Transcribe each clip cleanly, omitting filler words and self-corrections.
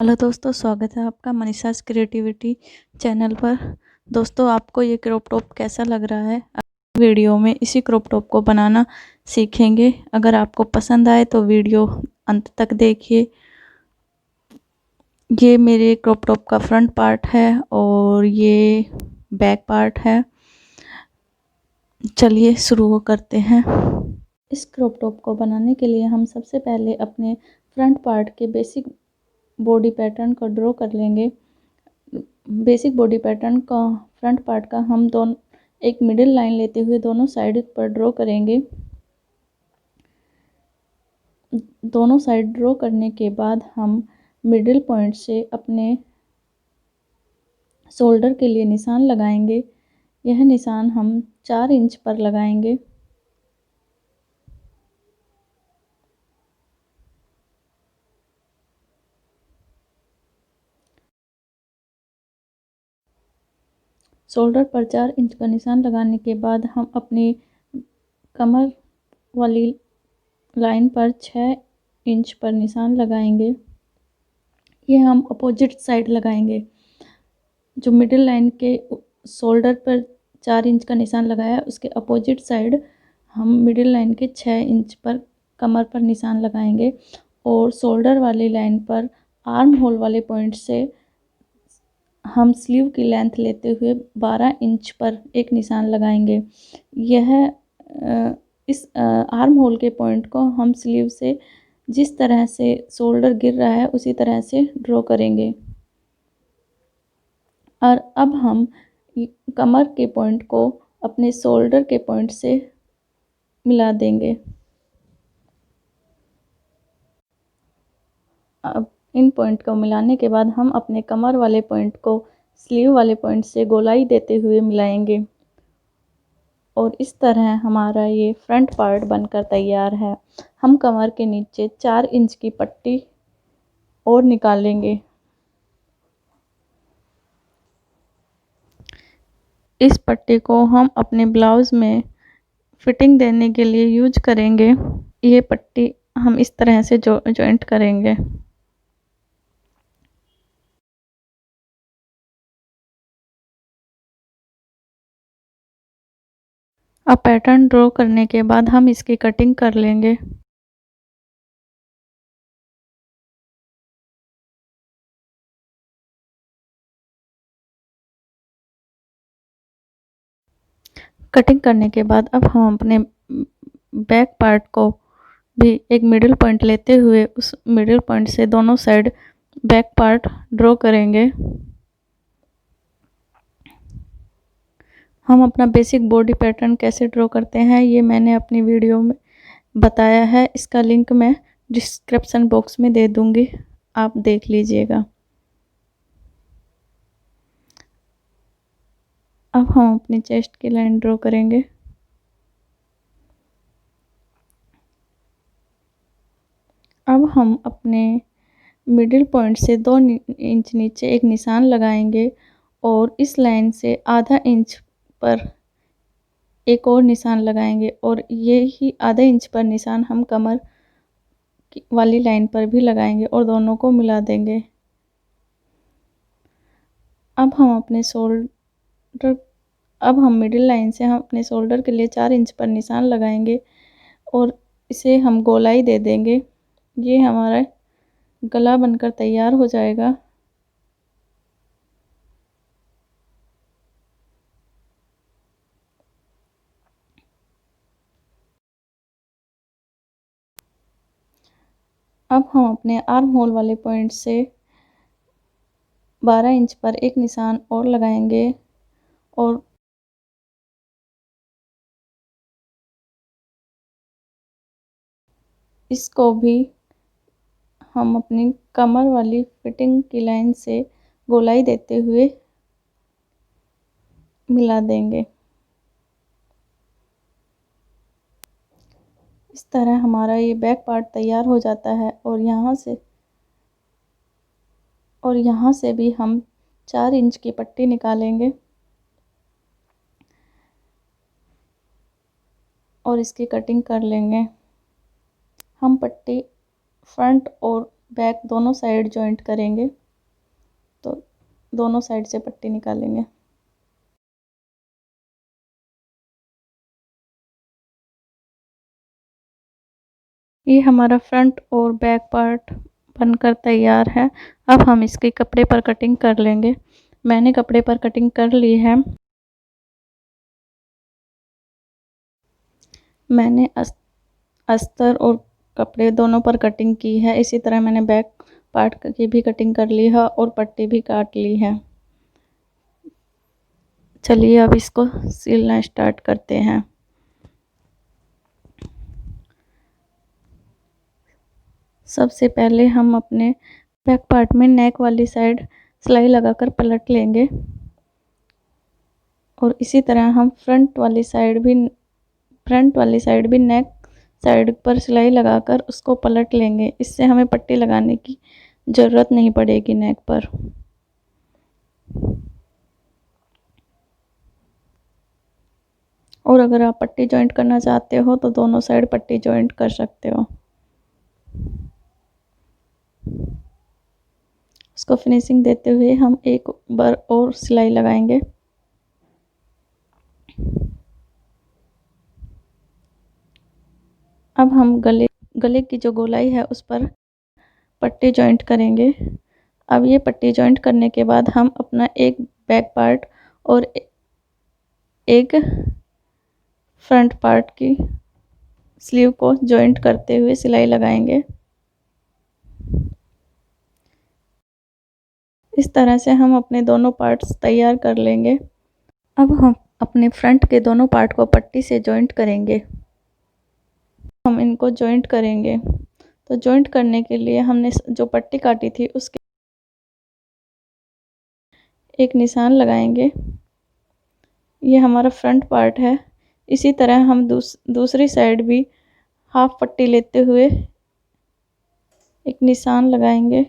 Hello दोस्तों, स्वागत है आपका मनीषास क्रिएटिविटी चैनल पर। दोस्तों, आपको ये क्रॉप टॉप कैसा लग रहा है? वीडियो में इसी क्रॉप टॉप को बनाना सीखेंगे। अगर आपको पसंद आए तो वीडियो अंत तक देखिए। ये मेरे क्रॉप टॉप का फ्रंट पार्ट है और ये बैक पार्ट है। चलिए शुरू करते हैं। इस क्रॉप टॉप को बनाने के लिए हम सबसे पहले अपने फ्रंट पार्ट के बेसिक बॉडी पैटर्न को ड्रॉ कर लेंगे। बेसिक बॉडी पैटर्न का फ्रंट पार्ट का हम एक मिडिल लाइन लेते हुए दोनों साइड पर ड्रॉ करेंगे। दोनों साइड ड्रॉ करने के बाद हम मिडिल पॉइंट से अपने शोल्डर के लिए निशान लगाएंगे। यह निशान हम 4 इंच पर लगाएंगे। शोल्डर पर 4 इंच का निशान लगाने के बाद हम अपनी कमर वाली लाइन पर 6 इंच पर निशान लगाएंगे। ये हम अपोजिट साइड लगाएंगे। जो मिडिल लाइन के शोल्डर पर 4 इंच का निशान लगाया, उसके अपोजिट साइड हम मिडिल लाइन के 6 इंच पर कमर पर निशान लगाएंगे और शोल्डर वाली लाइन पर आर्म होल वाले पॉइंट से हम स्लीव की लेंथ लेते हुए 12 इंच पर एक निशान लगाएंगे। यह इस आर्म होल के पॉइंट को हम स्लीव से जिस तरह से शोल्डर गिर रहा है उसी तरह से ड्रॉ करेंगे। और अब हम कमर के पॉइंट को अपने शोल्डर के पॉइंट से मिला देंगे। अब इन पॉइंट को मिलाने के बाद हम अपने कमर वाले पॉइंट को स्लीव वाले पॉइंट से गोलाई देते हुए मिलाएंगे और इस तरह हमारा ये फ्रंट पार्ट बनकर तैयार है। हम कमर के नीचे 4 इंच की पट्टी और निकालेंगे। इस पट्टी को हम अपने ब्लाउज में फिटिंग देने के लिए यूज करेंगे। ये पट्टी हम इस तरह से जॉइंट करेंगे। अब पैटर्न ड्रॉ करने के बाद हम इसकी कटिंग कर लेंगे। कटिंग करने के बाद अब हम अपने बैक पार्ट को भी एक मिडिल पॉइंट लेते हुए उस मिडिल पॉइंट से दोनों साइड बैक पार्ट ड्रॉ करेंगे। हम अपना बेसिक बॉडी पैटर्न कैसे ड्रॉ करते हैं ये मैंने अपनी वीडियो में बताया है। इसका लिंक मैं डिस्क्रिप्शन बॉक्स में दे दूंगी, आप देख लीजिएगा। अब हम अपनी चेस्ट की लाइन ड्रॉ करेंगे। अब हम अपने मिडिल पॉइंट से 2 इंच नीचे एक निशान लगाएंगे और इस लाइन से आधा इंच पर एक और निशान लगाएंगे और ये ही आधा इंच पर निशान हम कमर वाली लाइन पर भी लगाएंगे और दोनों को मिला देंगे। अब हम मिडिल लाइन से हम अपने शोल्डर के लिए 4 इंच पर निशान लगाएंगे और इसे हम गोलाई दे देंगे। ये हमारा गला बनकर तैयार हो जाएगा। अब हम अपने आर्म होल वाले पॉइंट से 12 इंच पर एक निशान और लगाएंगे और इसको भी हम अपनी कमर वाली फिटिंग की लाइन से गोलाई देते हुए मिला देंगे। इस तरह हमारा ये बैक पार्ट तैयार हो जाता है और यहाँ से भी हम 4 इंच की पट्टी निकालेंगे और इसकी कटिंग कर लेंगे। हम पट्टी फ्रंट और बैक दोनों साइड जॉइंट करेंगे, तो दोनों साइड से पट्टी निकालेंगे। ये हमारा फ्रंट और बैक पार्ट बनकर तैयार है। अब हम इसके कपड़े पर कटिंग कर लेंगे। मैंने कपड़े पर कटिंग कर ली है। मैंने अस्तर और कपड़े दोनों पर कटिंग की है। इसी तरह मैंने बैक पार्ट की भी कटिंग कर ली है और पट्टी भी काट ली है। चलिए अब इसको सिलना स्टार्ट करते हैं। सबसे पहले हम अपने बैक पार्ट में नेक वाली साइड सिलाई लगाकर पलट लेंगे और इसी तरह हम फ्रंट वाली साइड भी नेक साइड पर सिलाई लगाकर उसको पलट लेंगे। इससे हमें पट्टी लगाने की ज़रूरत नहीं पड़ेगी नेक पर। और अगर आप पट्टी जॉइंट करना चाहते हो तो दोनों साइड पट्टी जॉइंट कर सकते हो। उसको फिनिशिंग देते हुए हम एक बार और सिलाई लगाएंगे। अब हम गले की जो गोलाई है उस पर पट्टी जॉइंट करेंगे। अब ये पट्टी जॉइंट करने के बाद हम अपना एक बैक पार्ट और एक फ्रंट पार्ट की स्लीव को जॉइंट करते हुए सिलाई लगाएंगे। इस तरह से हम अपने दोनों पार्ट्स तैयार कर लेंगे। अब हम अपने फ्रंट के दोनों पार्ट को पट्टी से जॉइंट करेंगे। हम इनको जॉइंट करेंगे, तो जॉइंट करने के लिए हमने जो पट्टी काटी थी उसके एक निशान लगाएंगे। ये हमारा फ्रंट पार्ट है। इसी तरह हम दूसरी साइड भी हाफ पट्टी लेते हुए एक निशान लगाएंगे।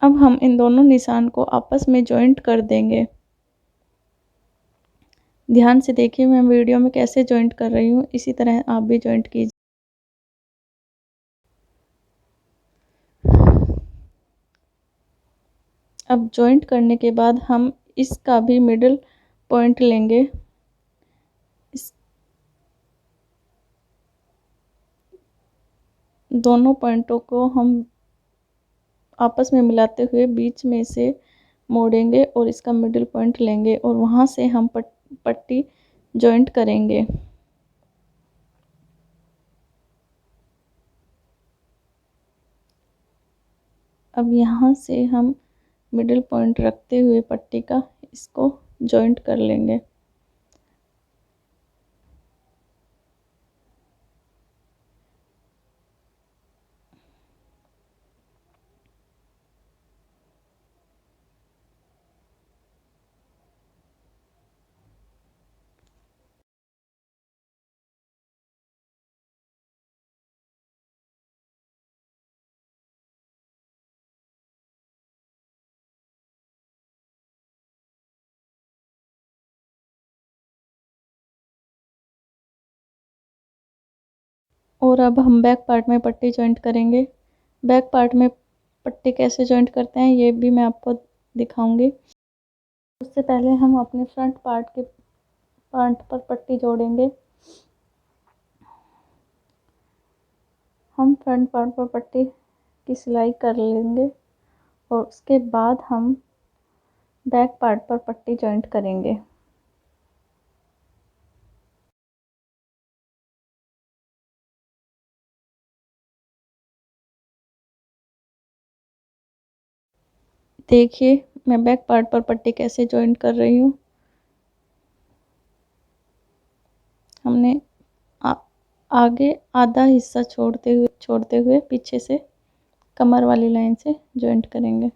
अब हम इन दोनों निशान को आपस में जॉइंट कर देंगे। ध्यान से देखिए मैं वीडियो में कैसे जॉइंट कर रही हूँ, इसी तरह आप भी जॉइंट कीजिए। अब जॉइंट करने के बाद हम इसका भी मिडिल पॉइंट लेंगे। दोनों पॉइंटों को हम आपस में मिलाते हुए बीच में से मोड़ेंगे और इसका मिडिल पॉइंट लेंगे और वहां से हम पट्टी जॉइंट करेंगे। अब यहाँ से हम मिडिल पॉइंट रखते हुए पट्टी का इसको जॉइंट कर लेंगे। और अब हम बैक पार्ट में पट्टी जॉइंट करेंगे। बैक पार्ट में पट्टी कैसे जॉइंट करते हैं ये भी मैं आपको दिखाऊंगी। उससे पहले हम अपने फ्रंट पार्ट पर पट्टी जोड़ेंगे। हम फ्रंट पार्ट पर पट्टी की सिलाई कर लेंगे और उसके बाद हम बैक पार्ट पर पट्टी जॉइंट करेंगे। देखिए मैं बैक पार्ट पर पट्टी कैसे जॉइंट कर रही हूँ। हमने आगे आधा हिस्सा छोड़ते हुए पीछे से कमर वाली लाइन से जॉइंट करेंगे।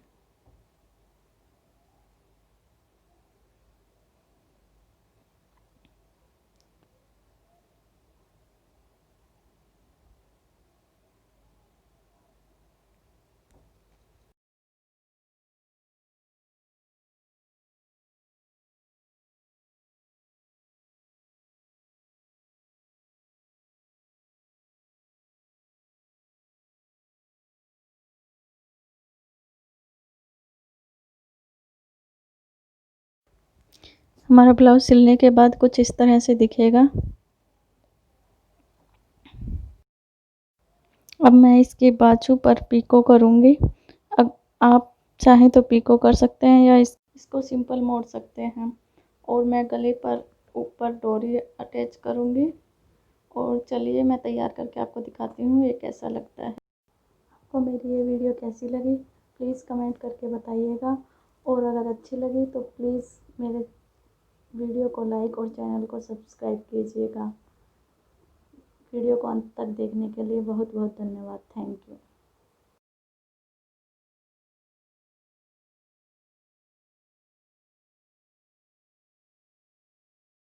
हमारा ब्लाउज़ सिलने के बाद कुछ इस तरह से दिखेगा। अब मैं इसके बाजू पर पीको करूँगी। अब आप चाहें तो पीको कर सकते हैं या इसको सिंपल मोड़ सकते हैं। और मैं गले पर ऊपर डोरी अटैच करूँगी। और चलिए मैं तैयार करके आपको दिखाती हूँ ये कैसा लगता है। आपको मेरी ये वीडियो कैसी लगी प्लीज़ कमेंट करके बताइएगा। और अगर अच्छी लगी तो प्लीज़ मेरे वीडियो को लाइक और चैनल को सब्सक्राइब कीजिएगा। वीडियो को अंत तक देखने के लिए बहुत बहुत धन्यवाद। Thank you.